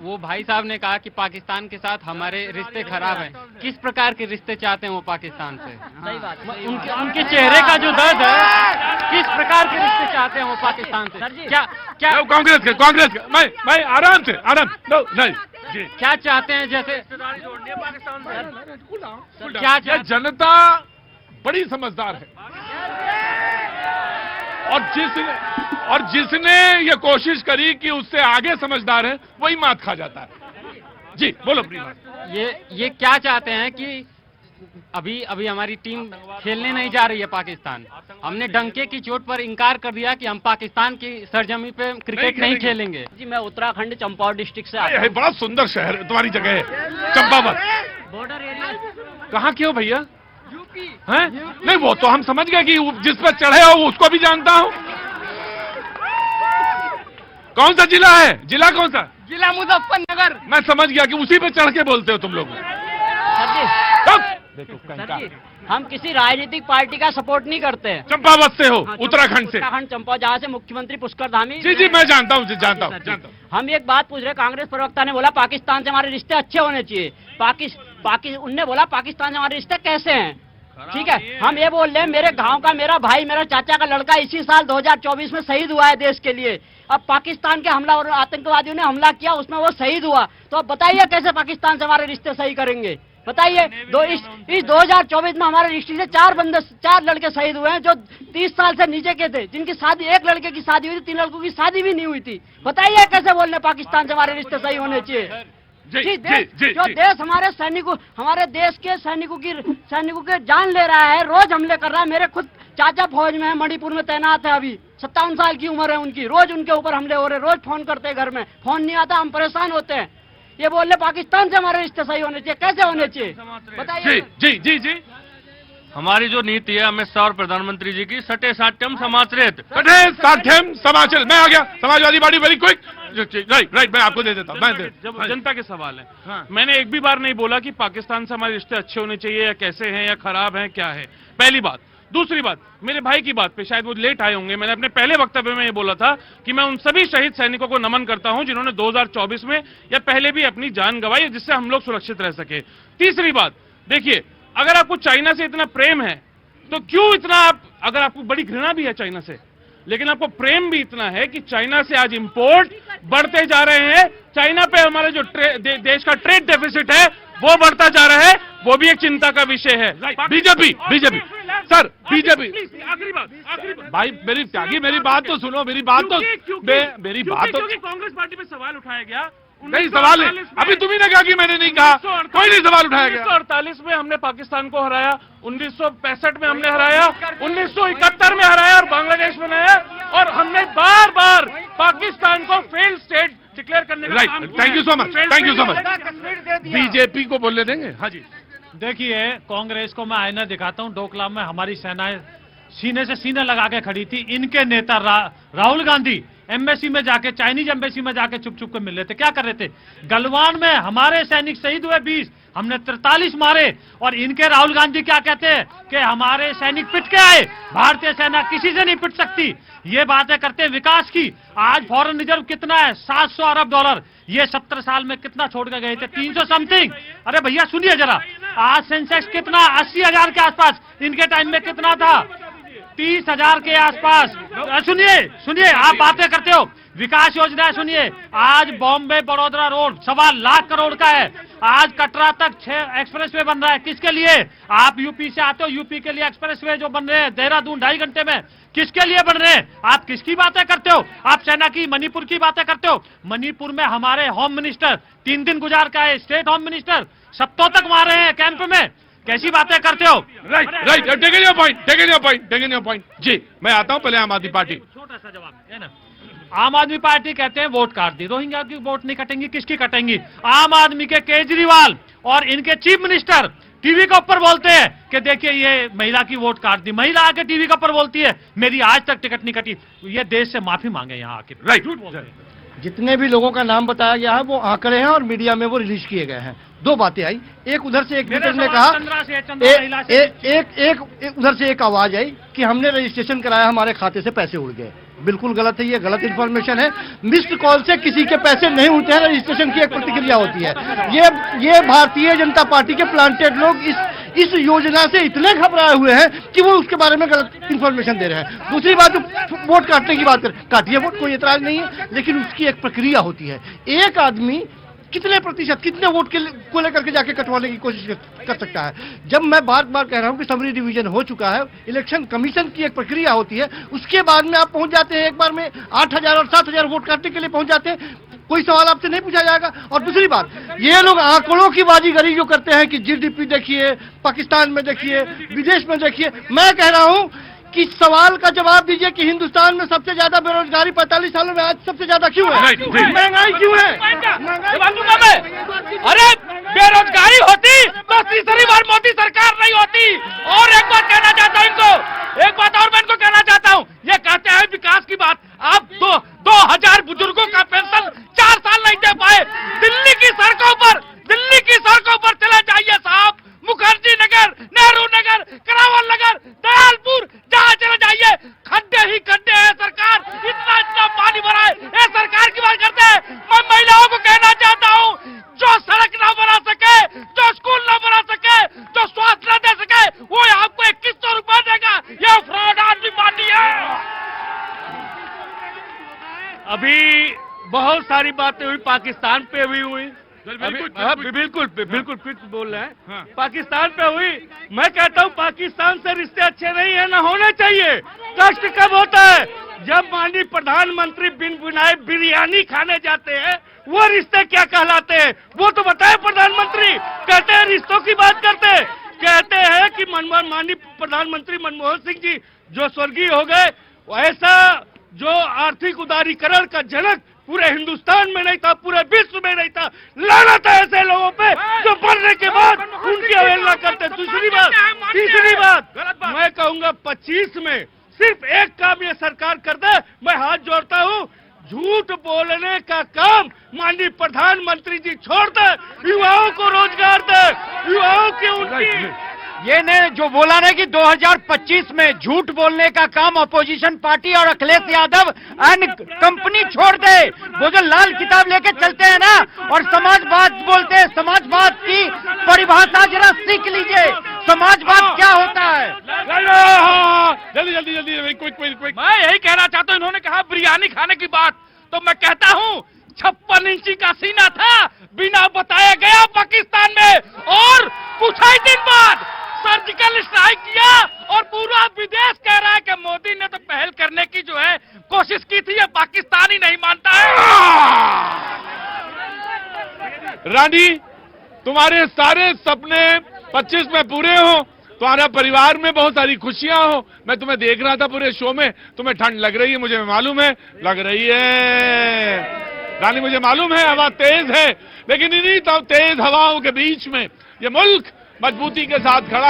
वो भाई साहब ने कहा कि पाकिस्तान के साथ हमारे रिश्ते खराब हैं। किस प्रकार के रिश्ते चाहते हैं वो पाकिस्तान से? सही बात है। उनके चेहरे का जो दर्द है, किस प्रकार के रिश्ते चाहते हैं वो पाकिस्तान से? क्या क्या कांग्रेस के मैं आराम नहीं जी, क्या चाहते हैं? जैसे क्या ये जनता बड़ी समझदार है और जिसने ये कोशिश करी कि उससे आगे समझदार है वही मात खा जाता है। जी बोलो प्रिया। ये क्या चाहते हैं कि अभी हमारी टीम खेलने नहीं जा रही है पाकिस्तान। हमने डंके की चोट पर इनकार कर दिया कि हम पाकिस्तान की सरजमी पे क्रिकेट नहीं खेलेंगे। जी मैं उत्तराखंड चंपावत डिस्ट्रिक्ट से ये है, बड़ा सुंदर शहर है तुम्हारी जगह है चंपावत। Border area. कहाँ के हो भैया? यूपी हैं? नहीं वो तो हम समझ गए कि जिस पर चढ़े हो उसको भी जानता हूँ। कौन सा जिला है? जिला कौन सा? जिला मुजफ्फरनगर। मैं समझ गया कि उसी पे चढ़ के बोलते हो तुम लोग। सर जी हम किसी राजनीतिक पार्टी का सपोर्ट नहीं करते हैं। चंपावत से हो? उत्तराखंड से? उत्तराखंड चंपावत, जहाँ से मुख्यमंत्री पुष्कर धामी। जी मैं जानता हूँ। हम एक बात पूछ रहे, कांग्रेस प्रवक्ता ने बोला पाकिस्तान से हमारे रिश्ते अच्छे होने चाहिए। उनने बोला पाकिस्तान से हमारे रिश्ते कैसे हैं? ठीक है, हम ये बोल रहे हैं मेरे गांव का मेरा भाई, मेरा चाचा का लड़का इसी साल 2024 में शहीद हुआ है देश के लिए। अब पाकिस्तान के हमला और आतंकवादियों ने हमला किया, उसमें वो शहीद हुआ, तो अब बताइए कैसे पाकिस्तान से हमारे रिश्ते सही करेंगे? बताइए। इस 2024 में हमारे रिश्ते से 4 लड़के शहीद हुए हैं जो 30 साल से नीचे के थे, जिनकी शादी, एक लड़के की शादी हुई थी, 3 लड़कों की शादी भी नहीं हुई थी। बताइए कैसे बोल रहे पाकिस्तान से हमारे रिश्ते सही होने चाहिए? जो देश हमारे देश के सैनिकों के जान ले रहा है, रोज हमले कर रहा है। मेरे खुद चाचा फौज में है, मणिपुर में तैनात है, अभी 57 साल की उम्र है उनकी। रोज उनके ऊपर हमले हो रहे, रोज फोन करते हैं, घर में फोन नहीं आता, हम परेशान होते हैं। ये बोल रहे पाकिस्तान से हमारे रिश्ते सही होने चाहिए, कैसे होने चाहिए बताइए? जी हमारी जो नीति है अमित शाह और प्रधानमंत्री जी की, सटे साठ्यम समाचरित। मैं आ गया। Samajwadi party very quick. Right मैं आपको दे देता हूँ। जब जनता के सवाल है। हाँ। मैंने एक भी बार नहीं बोला कि पाकिस्तान से हमारे रिश्ते अच्छे होने चाहिए या कैसे हैं या खराब हैं, क्या है, पहली बात। दूसरी बात, मेरे भाई की बात पे शायद वो लेट आए होंगे, मैंने अपने पहले वक्तव्य में ये बोला था कि मैं उन सभी शहीद सैनिकों को नमन करता हूं जिन्होंने 2024 में या पहले भी अपनी जान गंवाई, जिससे हम लोग सुरक्षित रह सके। तीसरी बात, देखिए अगर आपको चाइना से इतना प्रेम है तो क्यों इतना अगर आपको बड़ी घृणा भी है चाइना से, लेकिन आपको प्रेम भी इतना है कि चाइना से आज इंपोर्ट बढ़ते जा रहे हैं। चाइना पे हमारे जो देश का ट्रेड डेफिसिट है वो बढ़ता जा रहा है, वो भी एक चिंता का विषय है। बीजेपी सर, बीजेपी आखिरी बात भाई, मेरी बात तो सुनो। मेरी बात तो कांग्रेस पार्टी पे सवाल उठाया गया। नहीं सवाल है, अभी तुम्ही ने कहा कि मैंने नहीं कहा, कोई नहीं सवाल उठाया गया। 1948 में हमने पाकिस्तान को हराया, 1965 में हमने हराया, 1971 में हराया और बांग्लादेश बनाया, और हमने बार बार पाकिस्तान को फेल स्टेट डिक्लेयर करने का काम किया। Thank you so much. BJP को बोलने देंगे? हाँ जी। देखिए, कांग्रेस को मैं आईना दिखाता हूं। डोकलाम में हमारी सेनाएं सीने से सीना लगा के खड़ी थी। इनके नेता राहुल गांधी एम्बेसी में जाके, चाइनीज एम्बेसी में जाके चुप चुप के मिल रहे थे। क्या कर रहे थे? गलवान में हमारे सैनिक शहीद हुए 20, हमने 43 मारे, और इनके राहुल गांधी क्या कहते हैं कि हमारे सैनिक पिट के आए, भारतीय सेना किसी से नहीं पिट सकती। ये बातें करते हैं विकास की। आज फॉरेन रिजर्व कितना है? 700 अरब डॉलर। ये 70 साल में कितना छोड़ के गए थे? 300 समथिंग। अरे भैया सुनिए जरा, आज सेंसेक्स कितना? 80,000 के आसपास। इनके टाइम में कितना था? 30,000 के आसपास। सुनिए आप बातें करते हो, विकास योजना सुनिए। आज बॉम्बे बड़ौदा रोड 1.25 लाख करोड़ का है। आज कटरा तक 6 एक्सप्रेसवे बन रहा है। किसके लिए? आप यूपी से आते हो, यूपी के लिए एक्सप्रेसवे जो बन रहे हैं देहरादून 2.5 घंटे में, किसके लिए बन रहे हैं? आप किसकी बातें करते हो? आप सेना की, मणिपुर की बातें करते हो। मणिपुर में हमारे होम मिनिस्टर 3 दिन गुजार का है, स्टेट होम मिनिस्टर 7 तक मारे हैं कैंप में। कैसी बातें करते हो? Right taking your point. जी मैं आता हूं, पहले आम आदमी पार्टी। छोटा सा जवाब है ना। आम आदमी पार्टी कहते हैं वोट काट दी, रोहिंग्या की वोट नहीं कटेंगी, किसकी कटेंगी? आम आदमी के केजरीवाल और इनके चीफ मिनिस्टर टीवी के ऊपर बोलते हैं कि देखिए ये महिला की वोट काट दी। महिला आके टीवी के ऊपर बोलती है मेरी आज तक टिकट नहीं कटी। ये देश से माफी मांगे यहाँ आके। राइट। जितने भी लोगों का नाम बताया गया है वो आंकड़े हैं और मीडिया में वो रिलीज किए गए हैं। 2 बातें आई, एक उधर से एक मीटर ने कहा, एक उधर से एक आवाज आई कि हमने रजिस्ट्रेशन कराया, हमारे खाते से पैसे उड़ गए। बिल्कुल गलत है, ये गलत इन्फॉर्मेशन है। मिस्ड कॉल से किसी के पैसे नहीं उठते हैं, रजिस्ट्रेशन की एक प्रतिक्रिया होती है। ये भारतीय जनता पार्टी के प्लांटेड लोग इस योजना से इतने घबराए हुए हैं कि वो उसके बारे में गलत इन्फॉर्मेशन दे रहे हैं। दूसरी बात, वोट काटने की बात काटिए, वोट कोई एतराज नहीं है, लेकिन उसकी एक प्रक्रिया होती है। एक आदमी कितने प्रतिशत, कितने वोट को लेकर के जाके कटवाने की कोशिश कर सकता है। जब मैं बार बार कह रहा हूं कि समरी डिवीजन हो चुका है, इलेक्शन कमीशन की एक प्रक्रिया होती है, उसके बाद में आप पहुंच जाते हैं, एक बार में 8,000 और 7,000 वोट काटने के लिए पहुंच जाते हैं, कोई सवाल आपसे नहीं पूछा जाएगा। और दूसरी बात, ये लोग आंकड़ों की बाजीगरी जो करते हैं कि जीडीपी देखिए, पाकिस्तान में देखिए, विदेश में देखिए, मैं कह रहा हूं कि सवाल का जवाब दीजिए कि हिंदुस्तान में सबसे ज्यादा बेरोजगारी 45 सालों में आज सबसे ज्यादा क्यों है? महंगाई क्यों है? अरे बेरोजगारी होती तो तीसरी बार मोदी सरकार नहीं होती। और एक बात कहना चाहता हूं इनको, एक बात और मैं इनको कहना चाहता हूं, ये कहते हैं विकास की बात, आप 2000 बुजुर्गों का पेंशन 4 साल नहीं दे पाए। दिल्ली की सड़कों पर चले जाइए साहब, मुखर्जी नगर, नेहरू नगर, करावल नगर, दयालपुर, जहां चले जाइए खड्डे ही खड्डे हैं। सरकार इतना पानी भरा है, ये सरकार की बात करते हैं। मैं महिलाओं को कहना चाहता हूं, जो सड़क ना बना सके, जो स्कूल ना बना सके, जो स्वास्थ्य न दे सके, वो आपको 2100 रुपए देगा। ये फ्रॉड आदमी पार्टी है। अभी बहुत सारी बातें हुई, पाकिस्तान पे भी हुई, बिल्कुल फिट बोल रहे हैं। हाँ। पाकिस्तान पे हुई, मैं कहता हूँ पाकिस्तान से रिश्ते अच्छे नहीं है, ना होने चाहिए। कष्ट कब होता है? जब माननीय प्रधानमंत्री बिन बुलाए बिरयानी खाने जाते हैं, वो रिश्ते क्या कहलाते हैं? वो तो बताए प्रधानमंत्री, कहते हैं रिश्तों की बात करते हैं, कहते हैं कि माननीय प्रधानमंत्री मनमोहन सिंह जी जो स्वर्गीय हो गए, ऐसा जो आर्थिक उदारीकरण का जनक पूरे हिंदुस्तान में नहीं था, पूरे विश्व में नहीं था। लानत है ऐसे लोगों पे जो बढ़ने के बाद उनकी अवहेलना करते। तीसरी बात मैं कहूंगा 25 में सिर्फ एक काम ये सरकार कर दे, मैं हाथ जोड़ता हूँ, झूठ बोलने का काम माननीय प्रधानमंत्री जी छोड़ दे, युवाओं को रोजगार दे, युवाओं की उनकी ये ने जो बोला ना कि 2025 में झूठ बोलने का काम अपोजिशन पार्टी और अखिलेश यादव एंड कंपनी छोड़ दे। वो जो लाल किताब लेके चलते हैं ना और समाजवाद बोलते हैं, समाजवाद की परिभाषा जरा सीख लीजिए, समाजवाद क्या होता है। जल्दी क्विक। मैं यही कहना चाहता हूँ, इन्होंने कहा बिरयानी खाने की बात, तो मैं कहता हूँ 56 इंची का सीना था, बिना बताया गया पाकिस्तान में, और कुछ ही दिन बाद सर्जिकल स्ट्राइक किया और पूरा विदेश कह रहा है कि मोदी ने तो पहल करने की जो है कोशिश की थी, ये पाकिस्तान ही नहीं मानता है। रानी, तुम्हारे सारे सपने 25 में पूरे हो, तुम्हारा परिवार में बहुत सारी खुशियां हो। मैं तुम्हें देख रहा था पूरे शो में, तुम्हें ठंड लग रही है, मुझे मालूम है, लग रही है रानी, मुझे मालूम है हवा तेज है, लेकिन इन्हीं तेज हवाओं के बीच में ये मुल्क मजबूती के साथ खड़ा